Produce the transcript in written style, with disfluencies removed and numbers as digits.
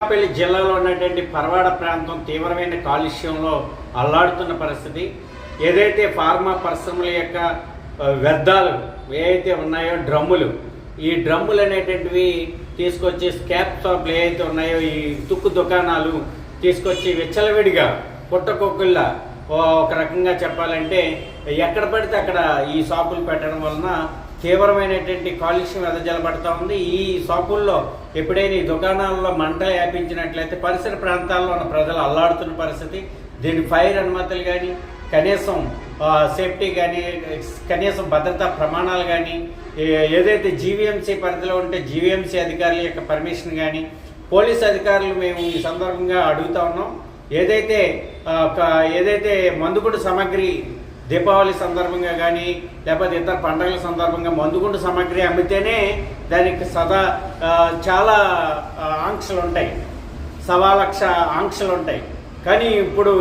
పెళ్లి జిల్లాలో ఉన్నటువంటి పరవాడ ప్రాంతం తీవ్రమైన కాలుష్యంలో అల్లాడుతున్న పరిస్థితి. ఏదైతే ఫార్మా పరిశ్రమల యొక్క వ్యర్థాలు ఏవైతే ఉన్నాయో డ్రమ్ములు, ఈ డ్రమ్ములు అనేటువంటివి తీసుకొచ్చి స్కాప్ షాప్లు ఏవైతే ఉన్నాయో ఈ తుక్కు దుకాణాలు తీసుకొచ్చి విచ్చలవిడిగా పుట్టకొక్కుల్లా ఒక రకంగా చెప్పాలంటే ఎక్కడ పడితే అక్కడ ఈ షాపులు పెట్టడం వలన తీవ్రమైనటువంటి కాలుష్యం వెదజల్లబడతా ఉంది. ఈ షాపుల్లో ఎప్పుడైనా ఈ దుకాణాల్లో మంట వ్యాపించినట్లయితే పరిసర ప్రాంతాల్లో ఉన్న ప్రజలు అల్లాడుతున్న పరిస్థితి. దీనికి ఫైర్ అనుమతులు కానీ, కనీసం సేఫ్టీ కానీ, కనీసం భద్రతా ప్రమాణాలు కానీ, ఏదైతే జీవీఎంసీ పరిధిలో ఉంటే జీవీఎంసీ అధికారుల యొక్క పర్మిషన్ కానీ, పోలీస్ అధికారులు మేము ఈ సందర్భంగా అడుగుతా ఉన్నాం. ఏదైతే మందుగుండు సామాగ్రి దీపావళి సందర్భంగా కానీ లేకపోతే ఇతర పండుగల సందర్భంగా మందుగుండు సామాగ్రి అమ్మితేనే దానికి చాలా ఆంక్షలు ఉంటాయి, 1,00,000 ఆంక్షలు ఉంటాయి. కానీ ఇప్పుడు